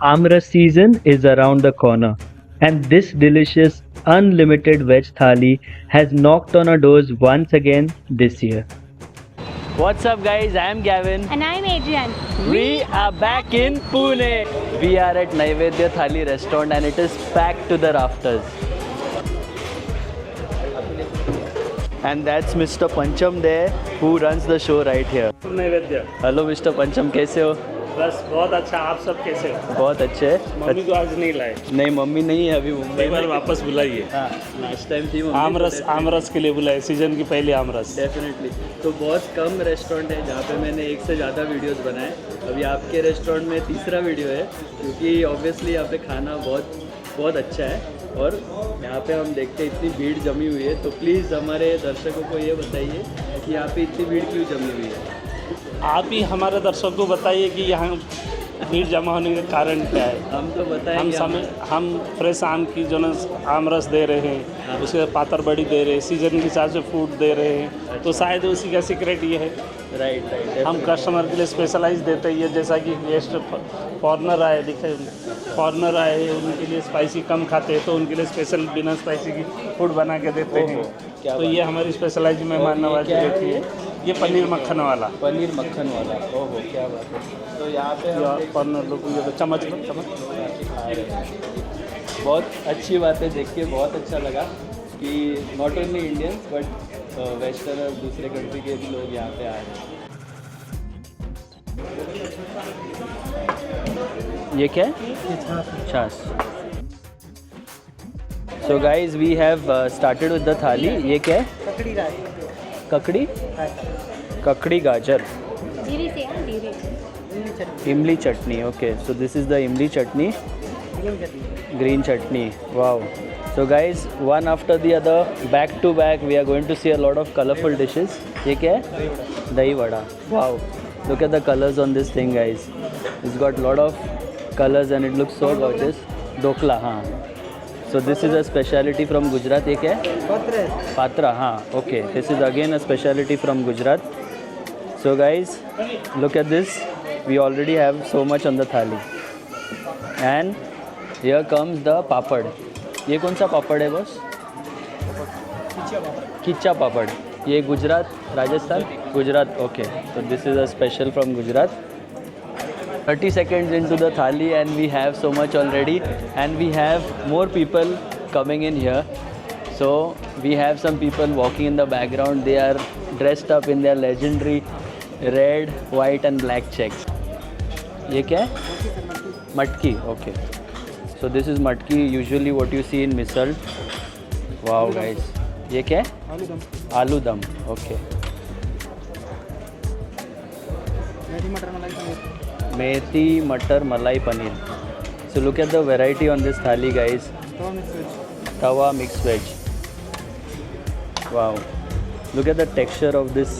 Amras season is around the corner, and this delicious unlimited veg thali has knocked on our doors once again this year. What's up, guys? I'm Gavin. And I'm Adrian. We are back in Pune. We are at Naivedya Thali restaurant and it is packed to the rafters. And that's Mr. Pancham there who runs the show right here. नैवेद्य Hello Mr. Pancham, कैसे हो? बस बहुत अच्छा। आप सब कैसे हो? बहुत अच्छे हैं। मम्मी को आज नहीं लाए, नहीं मम्मी नहीं है अभी मुंबई एक बार में। वापस बुलाइए। हाँ लास्ट टाइम थी मम्मी। आमरस आमरस के लिए बुलाए, सीजन की पहली आमरस। डेफिनेटली। तो बहुत कम रेस्टोरेंट है जहाँ पे मैंने एक से ज़्यादा वीडियोस बनाए। अभी आपके रेस्टोरेंट में तीसरा वीडियो है क्योंकि ऑब्वियसली यहाँ पे खाना बहुत अच्छा है और यहाँ पे हम देखते हैं इतनी भीड़ जमी हुई है। तो प्लीज़ हमारे दर्शकों को ये बताइए कि यहाँ पे इतनी भीड़ क्यों जमी हुई है। आप ही हमारे दर्शकों को बताइए कि यहाँ भीड़ जमा होने का कारण क्या है। हम तो बताएंगे। हम फ्रेश आम की जो ना आमरस दे रहे हैं, उसके बाद पातर बड़ी दे रहे हैं, सीजन के हिसाब से फूड दे रहे हैं, तो शायद उसी का सीक्रेट ये है। राइट। हम कस्टमर के लिए स्पेशलाइज देते हैं। जैसा कि गेस्ट फॉरनर आए, दिखे फॉरनर आए, उनके लिए स्पाइसी कम खाते हैं तो उनके लिए स्पेशल बिना स्पाइसी की फूड बना के देते हैं। तो ये हमारी स्पेशलाइज मेहमान नवाजी रहती है। ये पनीर मक्खन वाला। पनीर मक्खन वाला, ओहो क्या बात है। तो यहाँ पे हम फॉरनर लोग ये तो चम्मच बहुत अच्छी बात है, देख के बहुत अच्छा लगा कि not only Indians but western और दूसरे कंट्री के भी लोग यहाँ पे आए हैं। ये क्या है? छाछ। So guys we have started with the thali. ये क्या है? ककड़ी गाजर इमली chutney. Okay, so this is the imli chutney, green chutney. Wow. So guys, one after the other, back to back, we are going to see a lot of colorful dishes. ये क्या है? दही vada. Wow. Look at the colors on this thing, guys. It's got lot of colors and it looks so gorgeous. Dokla, हाँ. So this is a speciality from Gujarat. ये क्या है? Patra, हाँ. Okay. This is again a speciality from Gujarat. So guys, look at this. We already have so much on the thali. And here comes the पापड़. ये कौन सा पापड़ है boss? खिच्चा पापड़। ये Gujarat, Rajasthan, Gujarat. Okay, so this is a special from Gujarat. 30 seconds into the thali and we have so much already and we have more people coming in here. So we have some people walking in the background. They are dressed up in their legendary red, white and black checks. ये क्या है? मटकी. Okay. So this is matki, usually what you see in misal. Wow guys, ये क्या है? आलू दम. Okay. मेथी मटर मलाई paneer. So look at the variety on this thali, guys. Tawa mixed veg. Wow. Look at the texture of this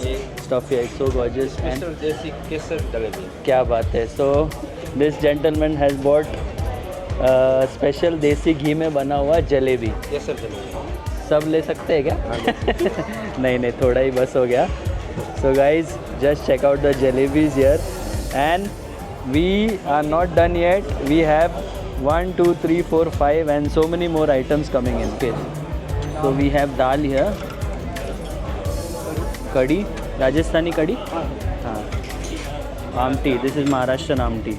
stuff here. It's so gorgeous. And क्या बात है. So this gentleman has bought special देसी घी में बना हुआ jalebi. Yes sir, jalebi सब ले सकते हैं क्या? नहीं थोड़ा ही बस हो गया। So guys just check out the jalebis here and we are not done yet. We have 1 2 3 4 5 and so many more items coming in के। So we have dal here, kadhi, Rajasthani kadhi, हाँ, amti, this is Maharashtrian amti.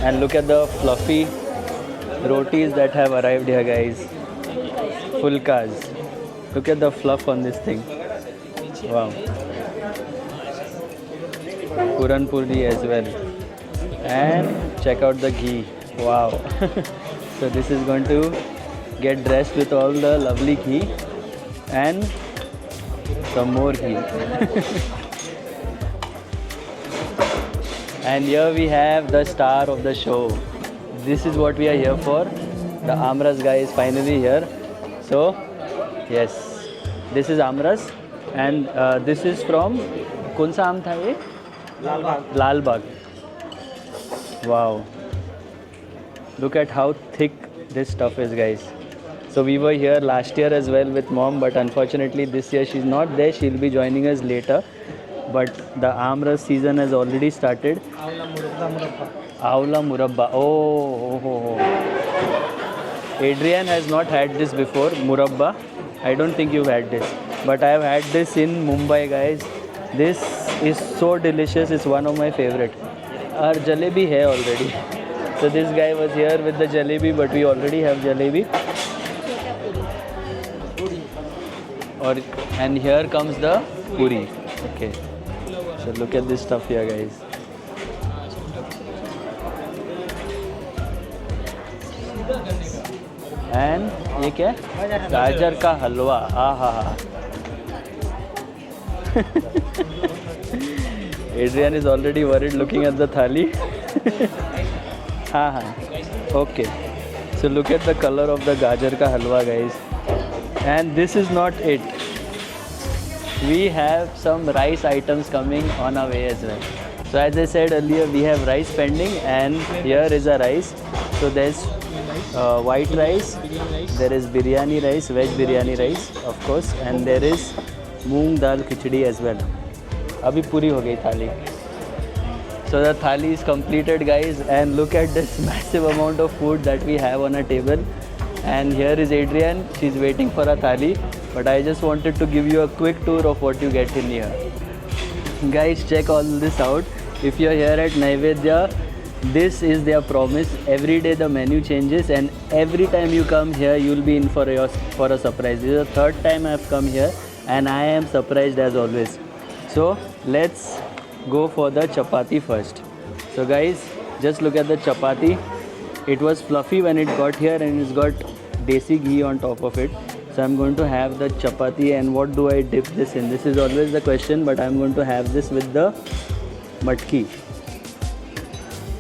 And look at the fluffy rotis that have arrived here, guys. Fulkas. Look at the fluff on this thing. Wow. Puran puri as well. And check out the ghee. Wow. So this is going to get dressed with all the lovely ghee and some more ghee. And here we have the star of the show. This is what we are here for. The Amras guy is finally here. So, yes, this is Amras and this is from कौन सा आम था ये? लाल बाग. Wow. Look at how thick this stuff is, guys. So we were here last year as well with mom, but unfortunately this year she's not there. She'll be joining us later. but the amras season has already started. Avla murabba. Oh. Adrian has not had this before, murabba. I don't think you've had this, but I have had this in Mumbai, guys. This is so delicious. It's one of my favorite. Our jalebi hai already. So this guy was here with the jalebi, but we already have jalebi. And here comes the puri. Okay. So look at this stuff here, guys. And ये क्या है? गाजर का हलवा. आहा. Adrian is already worried looking at the thali. Okay. So look at the color of the gajar ka halwa, guys. And this is not it. We have some rice items coming on our way as well. So as I said earlier, we have rice pending, and here is a rice. So there's white rice, there is biryani rice, veg biryani rice, of course, and there is moong dal khichdi as well. Abhi puri ho gayi thali. So the thali is completed, guys, and look at this massive amount of food that we have on our table. And here is Adrian. She's waiting for a thali, but I just wanted to give you a quick tour of what you get in here. Guys, check all this out. If you're here at Naivedya, this is their promise. Every day the menu changes, and every time you come here, you'll be in for a surprise. This is the third time I've come here, and I am surprised as always. So let's go for the chapati first. So guys, just look at the chapati. It was fluffy when it got here, and it's got desi ghee on top of it. So I'm going to have the chapati, and what do I dip this in? This is always the question, but I'm going to have this with the matki.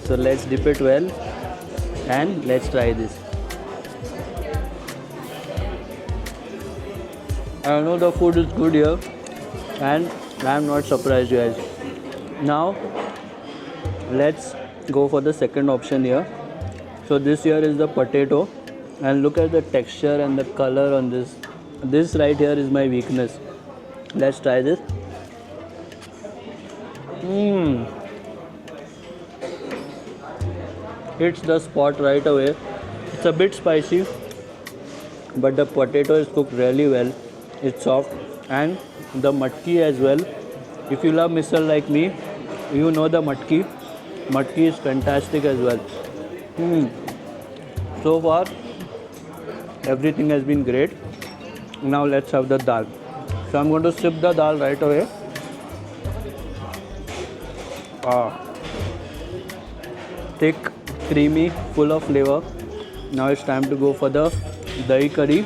So let's dip it well, and let's try this. I know the food is good here, and I'm not surprised, guys. Now let's go for the second option here. So this here is the potato, and look at the texture and the color on this. This right here is my weakness. Let's try this. Hits the spot right away. It's a bit spicy, but the potato is cooked really well. It's soft, and the matki as well. If you love misal like me, you know the matki. Matki is fantastic as well. So far, everything has been great. Now let's have the dal. So I'm going to sip the dal right away. Thick, creamy, full of flavor. Now it's time to go for the dahi curry.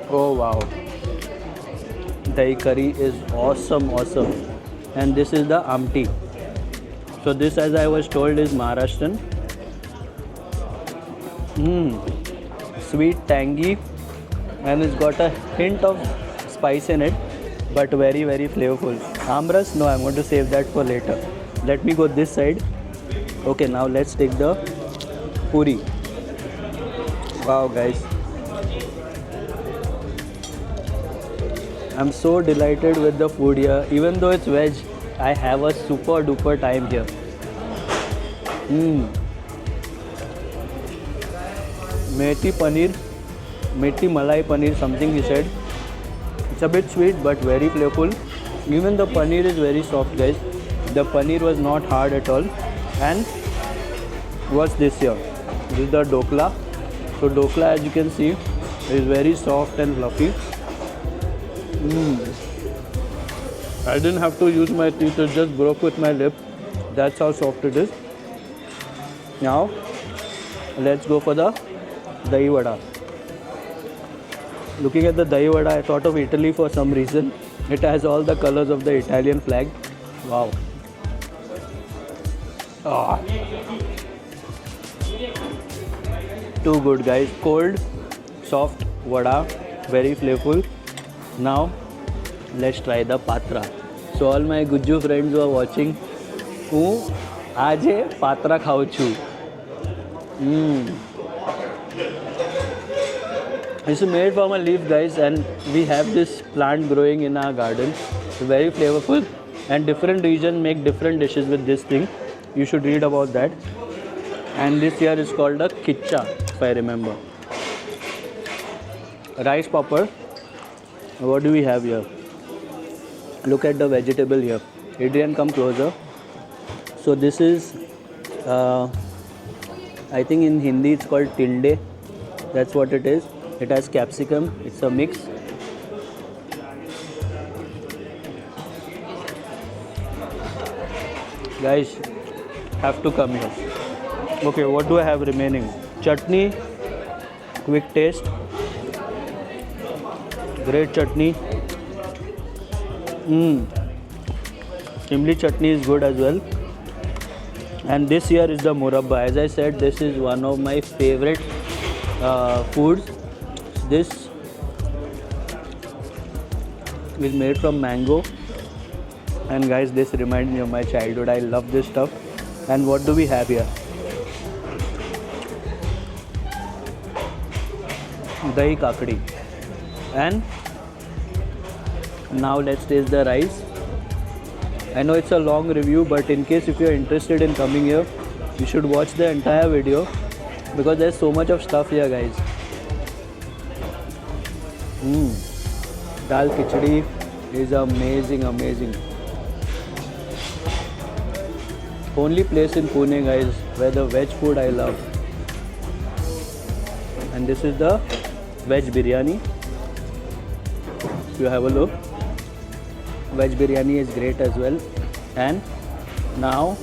Oh wow, dahi curry is awesome. And this is the amti. So this, as I was told, is Maharashtrian. Sweet, tangy, and it's got a hint of spice in it, but very flavorful. Amras, no, I'm going to save that for later. Let me go this side. Okay, now let's take the puri. Wow, guys, I'm so delighted with the food here. Even though it's veg, I have a super duper time here. Methi paneer, methi malai paneer, something he said. It's a bit sweet but very flavorful. Even the paneer is very soft, guys. The paneer was not hard at all. And what's this here? This is the dokla. So dokla, as you can see, is very soft and fluffy. I didn't have to use my teeth, it just broke with my lip. That's how soft it is. Now let's go for the dahi vada. Looking at the dahi vada, I thought of Italy for some reason. It has all the colors of the Italian flag. Wow. Too good, guys. Cold, soft vada, very flavorful. Now let's try the patra. So all my Gujju friends who are watching, હું આજે પાત્રા ખાઉં છું. This is made from a leaf, guys, and we have this plant growing in our garden. It's very flavorful, and different regions make different dishes with this thing. You should read about that. And this here is called a kitcha, if I remember. Rice popper. What do we have here? Look at the vegetable here. Adrian, come closer. So this is, I think in Hindi it's called tilde. That's what it is. It has capsicum. It's a mix. Guys, have to come here. Okay, what do I have remaining? Chutney. Quick taste. Great chutney. Imli chutney is good as well. And this here is the murabba. As I said, this is one of my favorite foods. This is made from mango. And guys, this reminds me of my childhood. I love this stuff. And what do we have here? Dahi kakdi. And now let's taste the rice. I know it's a long review, but in case if you're interested in coming here, you should watch the entire video because there's so much of stuff here, guys. Dal khichdi is amazing, amazing. Only place in Pune, guys, where the veg food I love. And this is the veg biryani. If you have a look, veg biryani is great as well. And now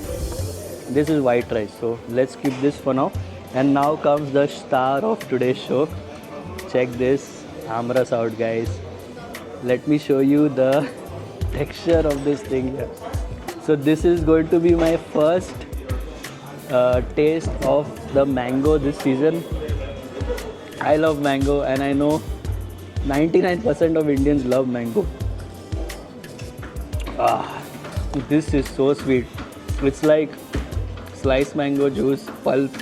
this is white rice, so let's keep this for now. And now comes the star of today's show. Check this amras out, guys. Let me show you the texture of this thing here. So this is going to be my first taste of the mango this season. I love mango, and I know 99% of Indians love mango. This is so sweet. It's like sliced mango juice, pulp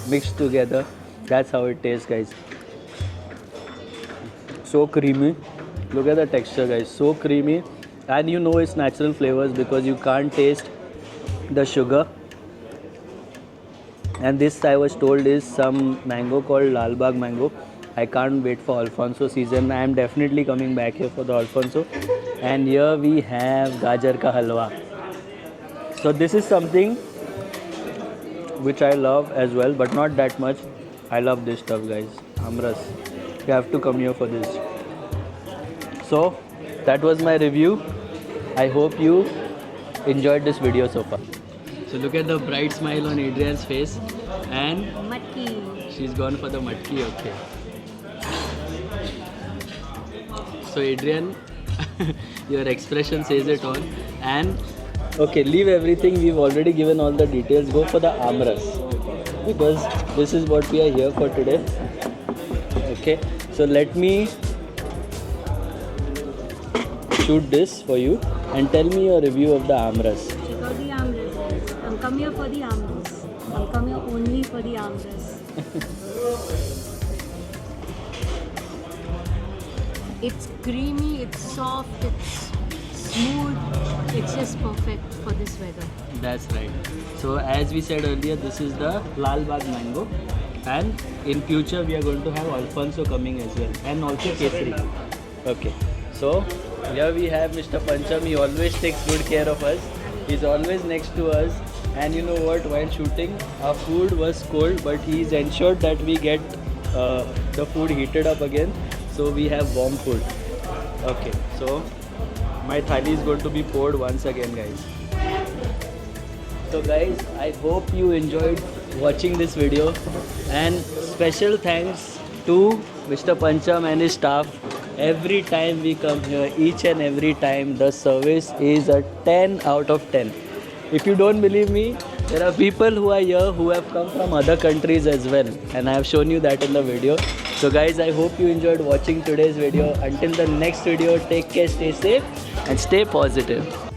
mixed together. That's how it tastes, guys. So creamy. Look at the texture, guys. So creamy. And you know it's natural flavors because you can't taste the sugar. And this, I was told, is some mango called Lal Bagh mango. I can't wait for Alfonso season. I am definitely coming back here for the Alfonso. And here we have gajar ka halwa. So this is something which I love as well, but not that much. I love this stuff, guys. Amras. You have to come here for this. So that was my review. I hope you enjoyed this video so far. So look at the bright smile on Adrian's face. And Matki. she's gone for the matki, okay. So Adrian, your expression says it all. And okay, leave everything. We've already given all the details. Go for the amras because this is what we are here for today. Okay, so let me shoot this for you and tell me your review of the amras. Check out the armrest. I'm come here for the armrest. I'm come here only for the armrest. It's creamy, it's soft, it's smooth. It's just perfect for this weather. That's right. So as we said earlier, this is the Lal Bagh mango, and in future we are going to have Alfonso coming as well, and also Kesari. Okay. So here we have Mr. Pancham. He always takes good care of us. He's always next to us. And you know what? While shooting, our food was cold, but he's ensured that we get the food heated up again. So we have warm food. Okay. So my thali is going to be poured once again, guys. So guys, I hope you enjoyed watching this video, and special thanks to Mr. Pancham and his staff. Every time we come here, each and every time, the service is a 10 out of 10. If you don't believe me, there are people who are here who have come from other countries as well, and I have shown you that in the video. So guys, I hope you enjoyed watching today's video. Until the next video, take care, stay safe and stay positive.